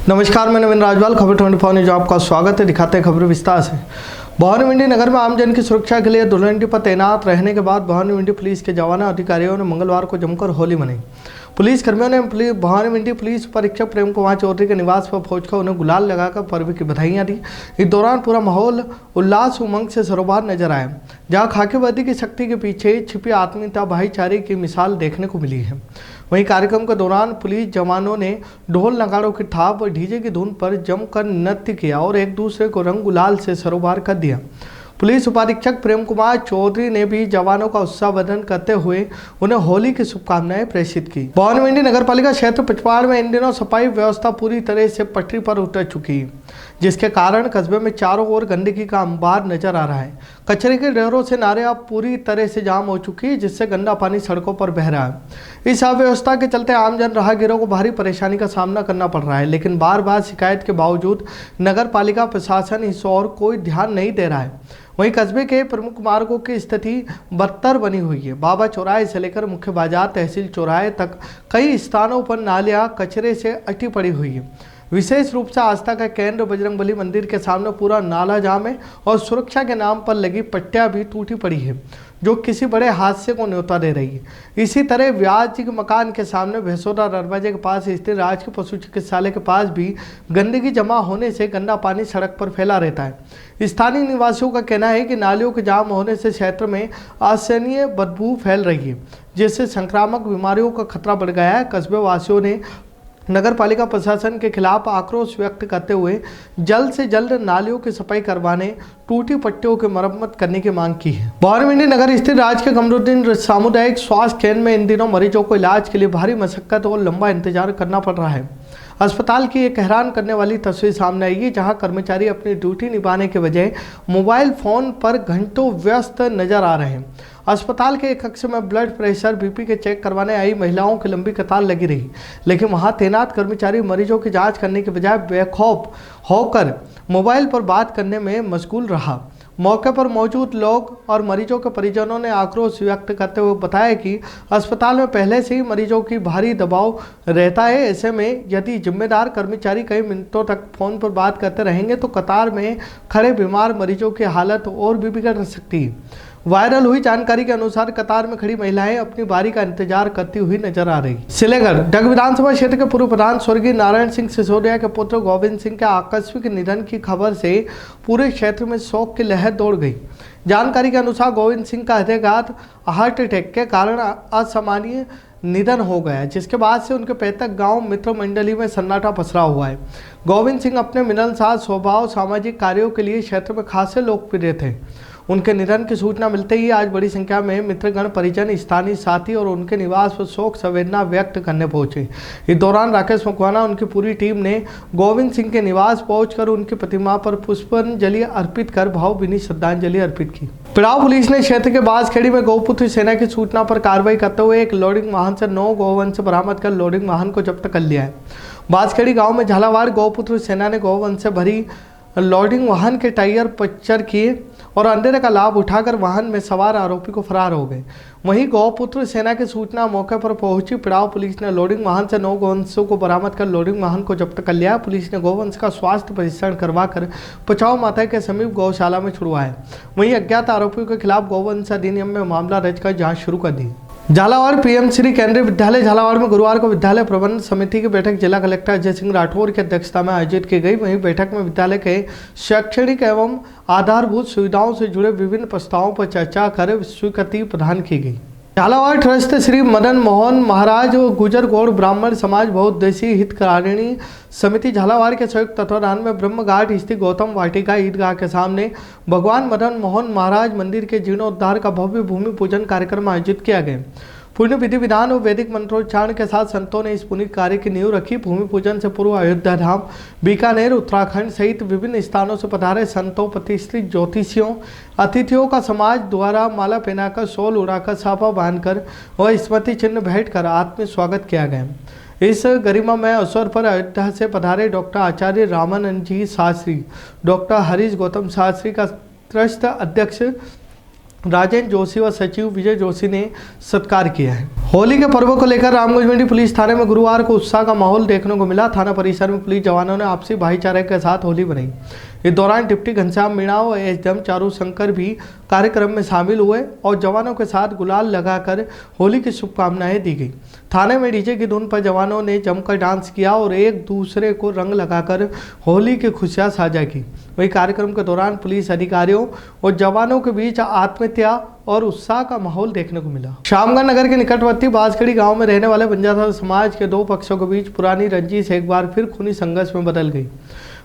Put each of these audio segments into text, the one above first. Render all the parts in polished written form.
नमस्कार, मैं नवीन राजवाल, खबर 24 न्यूज आपका स्वागत है। दिखाते हैं खबर विस्तार से। भवानी नगर में आमजन की सुरक्षा के लिए धुलंडी पर तैनात रहने के बाद भवानी पुलिस के जवानों अधिकारियों ने मंगलवार को जमकर होली मनाई। पुलिस कर्मियों ने भवानी पुलिस परीक्षक प्रेम कुमार चौधरी के निवास पर पहुंचकर उन्हें गुलाल लगाकर पर्व की बधाइयां दी। इस दौरान पूरा माहौल उल्लास उमंग से सरोबार नजर आया, जहां खाकी वर्दी की शक्ति के पीछे छिपी आत्मीयता भाईचारे की मिसाल देखने को मिली है। वहीं कार्यक्रम के दौरान पुलिस जवानों ने ढोल नगाड़ों की थाप और डीजे की धुन पर जमकर नृत्य किया और एक दूसरे को रंग गुलाल से सरोबार कर दिया। पुलिस उपाधीक्षक प्रेम कुमार चौधरी ने भी जवानों का उत्साहवर्धन करते हुए उन्हें होली की शुभकामनाएं प्रेषित की। भवानी नगर पालिका क्षेत्र पिछवाड़ में इन दिनों सफाई व्यवस्था पूरी तरह से पटरी पर उतर चुकी है, जिसके कारण कस्बे में चारों ओर गंदगी का अंबार नजर आ रहा है। कचरे के ढेरों से नाले अब पूरी तरह से जाम हो चुकी है, जिससे गंदा पानी सड़कों पर बह रहा है। इस अव्यवस्था के चलते आमजन राहगीरों को भारी परेशानी का सामना करना पड़ रहा है, लेकिन बार बार शिकायत के बावजूद नगर पालिका प्रशासन इस ओर कोई ध्यान नहीं दे रहा है। वहीं कस्बे के प्रमुख मार्गों की स्थिति बदतर बनी हुई है। बाबा चौराहे से लेकर मुख्य बाजार तहसील चौराहे तक कई स्थानों पर नालियां कचरे से अटी पड़ी हुई है। विशेष रूप से आस्था का केंद्र बजरंगबली मंदिर के सामने पूरा नाला जाम है और सुरक्षा के नाम पर लगी पट्टियां भी टूटी पड़ी है, जो किसी बड़े हादसे को न्योता दे रही है। इसी तरह व्यास जी के मकान के सामने भैंसोदा दरवाजे के पास स्थित राजकीय पशु चिकित्सालय के पास भी गंदगी जमा होने से गंदा पानी सड़क पर फैला रहता है। स्थानीय निवासियों का कहना है कि नालियों के जाम होने से क्षेत्र में असहनीय बदबू फैल रही है, जिससे संक्रामक बीमारियों का खतरा बढ़ गया है। कस्बे वासियों ने नगर पालिका प्रशासन के खिलाफ आक्रोश व्यक्त करते हुए जल्द से जल्द नालियों की सफाई करवाने, टूटी पट्टियों की मरम्मत करने की मांग की है। भवानी नगर स्थित राजकीय कमरुद्दीन सामुदायिक स्वास्थ्य केंद्र में इन दिनों मरीजों को इलाज के लिए भारी मशक्कत और लंबा इंतजार करना पड़ रहा है। अस्पताल की एक हैरान करने वाली तस्वीर सामने आई है, जहां कर्मचारी अपनी ड्यूटी निभाने के बजाय मोबाइल फोन पर घंटों व्यस्त नजर आ रहे हैं। अस्पताल के एक कक्ष में ब्लड प्रेशर, बीपी के चेक करवाने आई महिलाओं की लंबी कतार लगी रही, लेकिन वहां तैनात कर्मचारी मरीजों की जांच करने के बजाय बेखौफ होकर मोबाइल पर बात करने में मशगूल रहा। मौके पर मौजूद लोग और मरीजों के परिजनों ने आक्रोश व्यक्त करते हुए बताया कि अस्पताल में पहले से ही मरीजों की भारी दबाव रहता है। ऐसे में यदि जिम्मेदार कर्मचारी कई मिनटों तक फोन पर बात करते रहेंगे तो कतार में खड़े बीमार मरीजों की हालत और भी बिगड़ सकती है। वायरल हुई जानकारी के अनुसार कतार में खड़ी महिलाएं अपनी बारी का इंतजार करती हुई नजर आ रही। सिलेगढ़ डग विधानसभा क्षेत्र के पूर्व प्रधान स्वर्गीय नारायण सिंह सिसोदिया के पुत्र गोविंद सिंह के आकस्मिक निधन की खबर से पूरे क्षेत्र में शोक की लहर दौड़ गई। जानकारी के अनुसार गोविंद सिंह का हृदयघात हार्ट अटैक के कारण असामान्य निधन हो गया, जिसके बाद से उनके पैतृक गांव मित्र मंडली में सन्नाटा पसरा हुआ है। गोविंद सिंह अपने मिलनसार स्वभाव, सामाजिक कार्यों के लिए क्षेत्र में खासे लोकप्रिय थे। उनके निधन की सूचना मिलते ही आज बड़ी संख्या में मित्रगण, परिजन, स्थानीय साथी और उनके निवास पर शोक संवेदना व्यक्त करने पहुंचे। इस दौरान राकेश मकवाना उनकी पूरी टीम ने गोविंद सिंह के निवास पहुंचकर उनकी प्रतिमा पर पुष्पांजलि अर्पित कर भावभीनी श्रद्धांजलि अर्पित की। पिड़ाव पुलिस ने क्षेत्र के बांसखेड़ी में गौपुत्र सेना की सूचना पर कार्रवाई करते हुए एक लोडिंग वाहन से 9 गौवंश बरामद कर लोडिंग वाहन को जब्त कर लिया है। बांसखेड़ी गाँव में झालावाड़ गौपुत्र सेना ने गौवंश से भरी लोडिंग वाहन के टायर पंचर किए और अंधेरे का लाभ उठाकर वाहन में सवार आरोपी को फरार हो गए। वहीं गौपुत्र सेना की सूचना मौके पर पहुंची पिड़ाव पुलिस ने लोडिंग वाहन से 9 गौवंशों को बरामद कर लोडिंग वाहन को जब्त कर लिया। पुलिस ने गौवंश का स्वास्थ्य परीक्षण करवाकर पचाव माता के समीप गौशाला में छुड़वाया। वहीं अज्ञात आरोपियों के खिलाफ गौवंश अधिनियम में मामला दर्ज कर जाँच शुरू कर दी। झालावाड़ पीएम श्री केंद्रीय विद्यालय झालावाड़ में गुरुवार को विद्यालय प्रबंधन समिति की बैठक जिला कलेक्टर अजय सिंह राठौर की अध्यक्षता में आयोजित की गई। वहीं बैठक में विद्यालय के शैक्षणिक एवं आधारभूत सुविधाओं से जुड़े विभिन्न प्रस्तावों पर चर्चा कर स्वीकृति प्रदान की गई। झालावाड़ ट्रस्ट श्री मदन मोहन महाराज और गुजर गौड़ ब्राह्मण समाज बहुउद्देशीय हितकारिणी समिति झालावाड़ के संयुक्त तत्वाधान में ब्रह्म घाट स्थित गौतम वाटिका ईदगाह के सामने भगवान मदन मोहन महाराज मंदिर के जीर्णोद्धार का भव्य भूमि पूजन कार्यक्रम आयोजित किया गया। पुण्य विधि विधान और वैदिक मंत्रोच्चारण के साथ संतों ने इस पुनीत कार्य की नींव रखी। भूमि पूजन से पूर्व अयोध्या धाम, बीकानेर, उत्तराखंड सहित विभिन्न स्थानों से पधारे संतों, प्रतिष्ठित ज्योतिषियों, अतिथियों का समाज द्वारा माला पहनाकर, शॉल उड़ाकर, साफा बांधकर और स्मृति चिन्ह भेंट कर आत्मीय स्वागत किया गया। इस गरिमामय अवसर पर अयोध्या से पधारे डॉक्टर आचार्य रामानंद जी शास्त्री, डॉक्टर हरीश गौतम शास्त्री का ट्रस्ट अध्यक्ष राजेंद्र जोशी व सचिव विजय जोशी ने सत्कार किया है। होली के पर्व को लेकर रामगंज मंडी पुलिस थाने में गुरुवार को उत्साह का माहौल देखने को मिला। थाना परिसर में पुलिस जवानों ने आपसी भाईचारे के साथ होली मनाई। इस दौरान डिप्टी घनश्याम मीणा व एसडीएम चारू शंकर भी कार्यक्रम में शामिल हुए और जवानों के साथ गुलाल लगाकर होली की शुभकामनाएं दी गई। थाने में डीजे की धुन पर जवानों ने जमकर डांस किया और एक दूसरे को रंग लगाकर होली की खुशियां साझा की। वहीं कार्यक्रम के दौरान पुलिस अधिकारियों और जवानों के बीच आत्मीयता और उत्साह का माहौल देखने को मिला। शामगढ़ नगर के निकटवर्ती बांसखेड़ी गांव में रहने वाले बंजारा समाज के दो पक्षों के बीच पुरानी रंजिश एक बार फिर खूनी संघर्ष में बदल गई।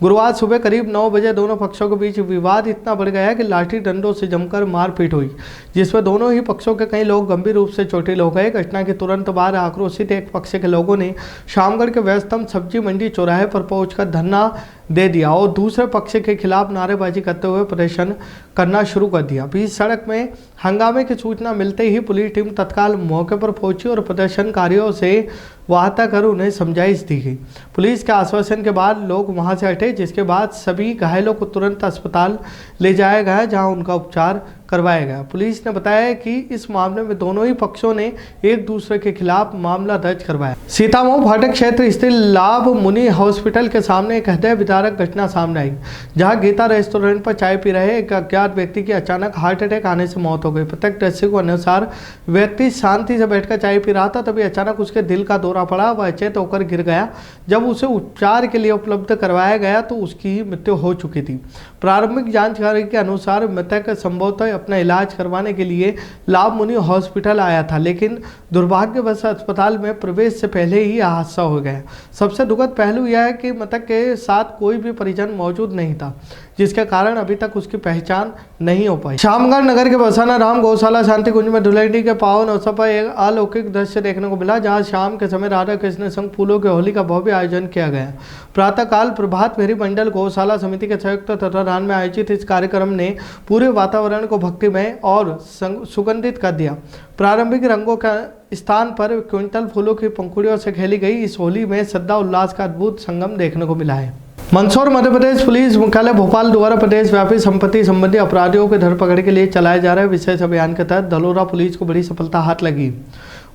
गुरुवार सुबह करीब 9 बजे दोनों पक्षों के बीच विवाद इतना बढ़ गया कि लाठी डंडों से जमकर मारपीट हुई, जिसमें दोनों ही पक्षों के कई लोग गंभीर रूप से चोटिल हो गए। घटना के तुरंत बाद आक्रोशित एक पक्ष के लोगों ने शामगढ़ के व्यस्तम सब्जी मंडी चौराहे पर पहुंचकर धरना दे दिया और दूसरे पक्ष के खिलाफ नारेबाजी करते हुए प्रदर्शन करना शुरू कर दिया। बीच सड़क में हंगामे की सूचना मिलते ही पुलिस टीम तत्काल मौके पर पहुंची और प्रदर्शनकारियों से वार्ता कर उन्हें समझाइश दी गई। पुलिस के आश्वासन के बाद लोग वहां से हटे, जिसके बाद सभी घायलों को तुरंत अस्पताल ले जाया गया, जहां उनका उपचार करवाया गया। पुलिस ने बताया कि इस मामले में दोनों ही पक्षों ने एक दूसरे के खिलाफ मामला दर्ज करवाया। सीतामऊ फाटक क्षेत्र स्थित लाभ मुनि हॉस्पिटल के सामने एक हृदय विदारक घटना सामने आई, जहां गीता रेस्टोरेंट पर चाय पी रहे एक अज्ञात व्यक्ति की अचानक हार्ट अटैक आने से मौत हो गई। प्रत्यक्षदर्शी के अनुसार व्यक्ति शांति से बैठकर चाय पी रहा था, तभी अचानक उसके दिल का दौरा पड़ा, वह अचेत होकर गिर गया। जब उसे उपचार के लिए उपलब्ध करवाया गया तो उसकी मृत्यु हो चुकी थी। प्रारंभिक जानकारी के अनुसार मृतक संभवतः अपना इलाज करवाने के लिए लाभ मुनि हॉस्पिटल आया था, लेकिन दुर्भाग्यवश अस्पताल में प्रवेश से पहले ही हादसा हो गया। सबसे दुखद पहलू यह है कि मृतक के साथ कोई भी परिजन मौजूद नहीं था, जिसके कारण अभी तक उसकी पहचान नहीं हो पाई। शामगढ़ नगर के बसाना राम गौशाला शांति कुंज में धुलेंडी के पावन अवसर पर एक अलौकिक दृश्य देखने को मिला, जहां शाम के समय राधा कृष्ण संग फूलों के होली का भव्य आयोजन किया गया। प्रातःकाल प्रभात फेरी मंडल गौशाला समिति के संयुक्त तत्वाधान में आयोजित इस कार्यक्रम ने पूरे वातावरण को भक्तिमय और सुगंधित कर दिया। प्रारंभिक रंगों का स्थान पर क्विंटल फूलों की पंखुड़ियों से खेली गई इस होली में श्रद्धा उल्लास का अद्भुत संगम देखने को मिला है। मंदसौर मध्य प्रदेश पुलिस मुख्यालय भोपाल द्वारा प्रदेश व्यापी संपत्ति संबंधी अपराधियों के धरपकड़ के लिए चलाए जा रहे विशेष अभियान के तहत धलोरा पुलिस को बड़ी सफलता हाथ लगी।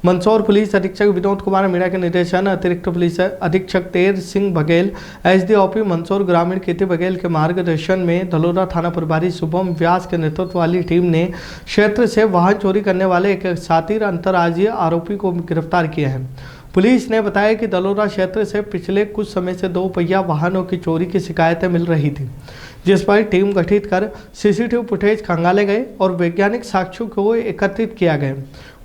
मंदसौर पुलिस अधीक्षक विनोद कुमार मीणा के निर्देशन अतिरिक्त पुलिस अधीक्षक तेर सिंह बघेल, एसडीओपी मंदसौर ग्रामीण कीर्ति बघेल के मार्गदर्शन में धलोरा थाना प्रभारी शुभम व्यास के नेतृत्व वाली टीम ने क्षेत्र से वाहन चोरी करने वाले एक शातिर अंतर्राज्यीय आरोपी को गिरफ्तार किया है। पुलिस ने बताया कि धलोरा क्षेत्र से पिछले कुछ समय से 2 पहिया वाहनों की चोरी की शिकायतें मिल रही थी, जिस पर टीम गठित कर सीसीटीवी फुटेज खंगाले गए और वैज्ञानिक साक्ष्यों को एकत्रित किया गया।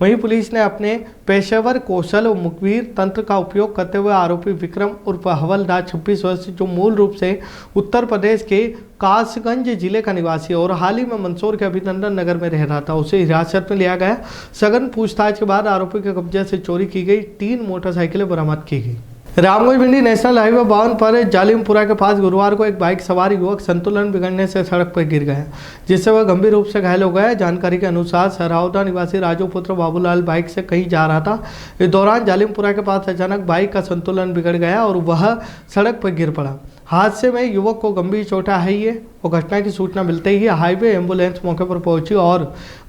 वहीं पुलिस ने अपने पेशेवर कौशल और मुखबिर तंत्र का उपयोग करते हुए आरोपी विक्रम उर्फ हवलदार 26 वर्ष, जो मूल रूप से उत्तर प्रदेश के कासगंज जिले का निवासी और हाल ही में मंदसौर के अभिनंदन नगर में रह रहा था, उसे हिरासत में लिया गया। सघन पूछताछ के बाद आरोपी के कब्जे से चोरी की गई 3 मोटरसाइकिलें बरामद की गई। रामगंज मंडी नेशनल हाईवे 52 पर जालिमपुरा के पास गुरुवार को एक बाइक सवार युवक संतुलन बिगड़ने से सड़क पर गिर गया, जिससे वह गंभीर रूप से घायल हो गया। जानकारी के अनुसार सरौदा निवासी राजू पुत्र बाबूलाल बाइक से कहीं जा रहा था। इस दौरान जालिमपुरा के पास अचानक बाइक का संतुलन बिगड़ गया और वह सड़क पर गिर पड़ा। हादसे में युवक को गंभीर चोटें आई है और घटना की सूचना मिलते ही हाईवे एम्बुलेंस मौके पर पहुंची और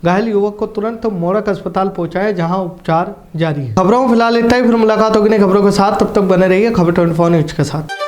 घायल युवक को तुरंत मोड़क अस्पताल पहुंचाया, जहां उपचार जारी है। खबरों में फिलहाल इतना ही, फिर मुलाकात होगी नई खबरों के साथ। तब तक बने रहिए खबर 24 न्यूज के साथ।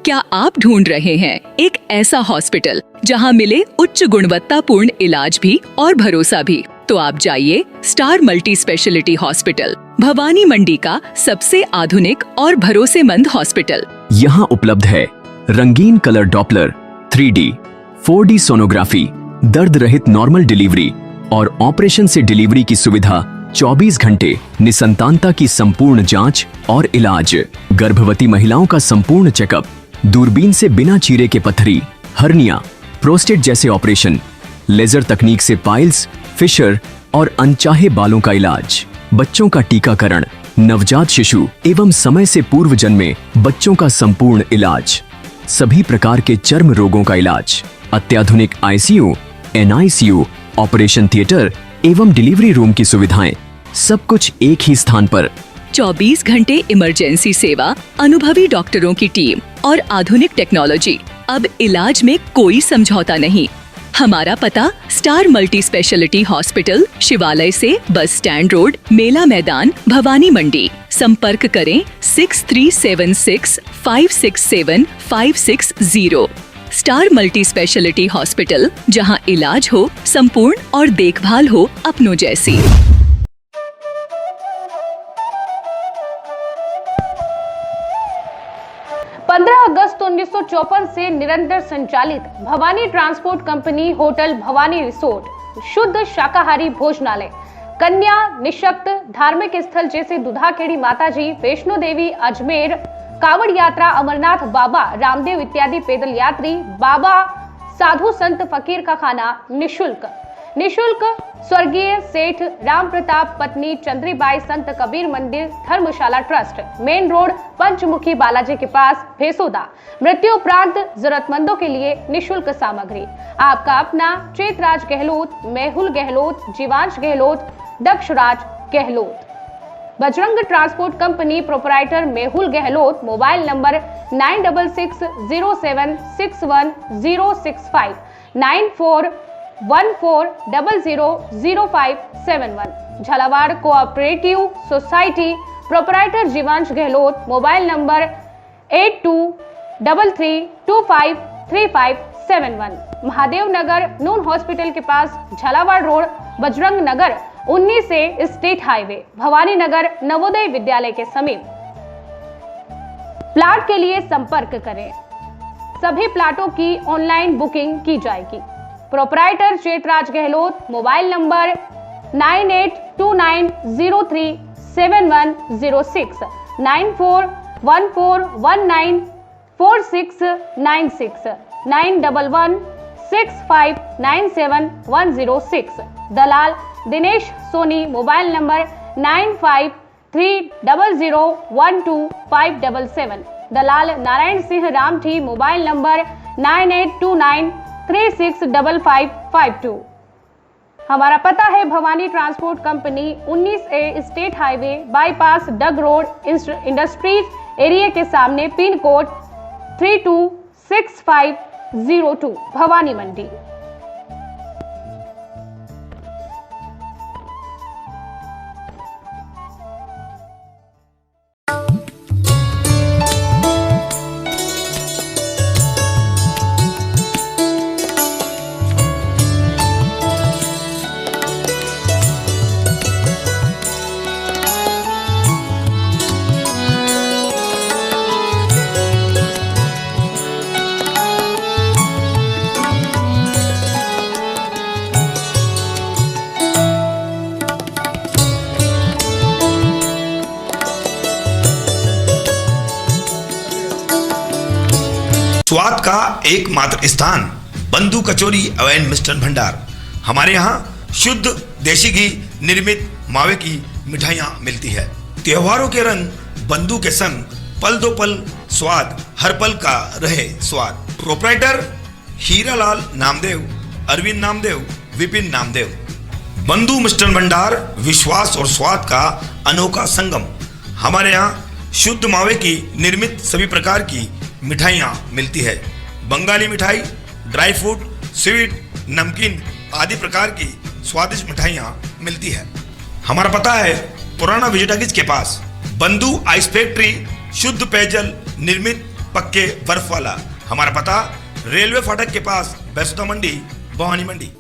क्या आप ढूंढ रहे हैं एक ऐसा हॉस्पिटल जहां मिले उच्च गुणवत्तापूर्ण इलाज भी और भरोसा भी? तो आप जाइए star multi speciality hospital, Bhavani Mandi का सबसे आधुनिक और भरोसेमंद हॉस्पिटल। यहाँ उपलब्ध है रंगीन colour Doppler, 3D, 4D sonography, दर्द रहित नॉर्मल डिलीवरी और ऑपरेशन से डिलीवरी की सुविधा, 24 घंटे निसंतानता की संपूर्ण जांच और इलाज, गर्भवती महिलाओं का संपूर्ण चेकअप, दूरबीन से बिना चीरे के पथरी, हर्निया, प्रोस्टेट जैसे ऑपरेशन, लेजर तकनीक से पाइल्स, फिशर और अनचाहे बालों का इलाज, बच्चों का टीकाकरण, नवजात शिशु एवं समय से पूर्व जन्मे बच्चों का संपूर्ण इलाज, सभी प्रकार के चर्म रोगों का इलाज, अत्याधुनिक आईसीयू, एनआईसीयू, ऑपरेशन थिएटर एवं डिलीवरी रूम की सुविधाएं, सब कुछ एक ही स्थान पर। 24 घंटे इमरजेंसी सेवा, अनुभवी डॉक्टरों की टीम और आधुनिक टेक्नोलॉजी। अब इलाज में कोई समझौता नहीं। हमारा पता स्टार मल्टी स्पेशलिटी हॉस्पिटल, शिवालय से बस स्टैंड रोड, मेला मैदान, भवानी मंडी। संपर्क करें 6376567560। स्टार मल्टी स्पेशलिटी हॉस्पिटल, जहां इलाज हो संपूर्ण और देखभाल हो अपनों जैसी। 15 अगस्त 1954 से निरंतर संचालित Bhavani transport company hotel Bhavani resort, शुद्ध शाकाहारी भोजनालय, कन्या, निशक्त, धार्मिक स्थल जैसे दुधाखेड़ी माताजी, वैष्णो देवी, अजमेर, कांवड़ यात्रा, अमरनाथ बाबा, रामदेव इत्यादि पैदल यात्री, बाबा, साधु संत फकीर का खाना निशुल्क। स्वर्गीय सेठ राम प्रताप पत्नी चंद्रीबाई संत कबीर मंदिर धर्मशाला ट्रस्ट, मेन रोड, पंचमुखी बालाजी के पास, भेसोदा। मृत्यु उपरांत जरूरतमंदों के लिए निशुल्क सामग्री। आपका अपना Chetraj Gehlot, Mehul Gehlot, Jeevansh Gehlot, Dakshraj Gehlot. Bajrang transport company proprietor Mehul Gehlot, mobile number 9660761065, 9414000571। Jhalawar cooperative society proprietor Jeevansh Gehlot, mobile number 8233253571। Mahadev Nagar नून हॉस्पिटल के पास, झालावाड़ रोड, बजरंग नगर 19 से स्टेट हाईवे, भवानी नगर नवोदय विद्यालय के समीप। प्लाट के लिए संपर्क करें। सभी प्लाटों की ऑनलाइन बुकिंग की जाएगी। Proprietor Chetraj Gehlot, mobile number 9829037106, 9414194696, 9116597106। दलाल दिनेश सोनी, मोबाइल नंबर 9530012577। दलाल नारायण सिंह रामठी, मोबाइल नंबर 9829365552। हमारा पता है Bhawani transport company 19A state highway bypass Dag road, industries area के सामने, पिन कोड 326502, भवानी मंडी। स्वाद का एकमात्र स्थान, बंधु कचौरी एवं मिष्ठान भंडार। हमारे यहाँ शुद्ध देसी घी निर्मित मावे की मिठाइयाँ मिलती है। त्योहारों के रंग बंधु के संग, पल दो पल स्वाद, हर पल का रहे स्वाद। प्रोपराइटर हीरालाल नामदेव, अरविंद नामदेव, विपिन नामदेव। बंधु मिष्ठान भंडार विश्वास और स्वाद का अनोखा संगम। हमारे यहाँ शुद्ध मावे की निर्मित सभी प्रकार की मिठाइयाँ मिलती है। बंगाली मिठाई, ड्राई फ्रूट, स्वीट, नमकीन आदि प्रकार की स्वादिष्ट मिठाइयाँ मिलती है। हमारा पता है पुराना विजयटागिज के पास, बंधु आइस फैक्ट्री, शुद्ध पेयजल निर्मित पक्के बर्फ वाला। हमारा पता रेलवे फाटक के पास, बैसोदा मंडी, भवानी मंडी।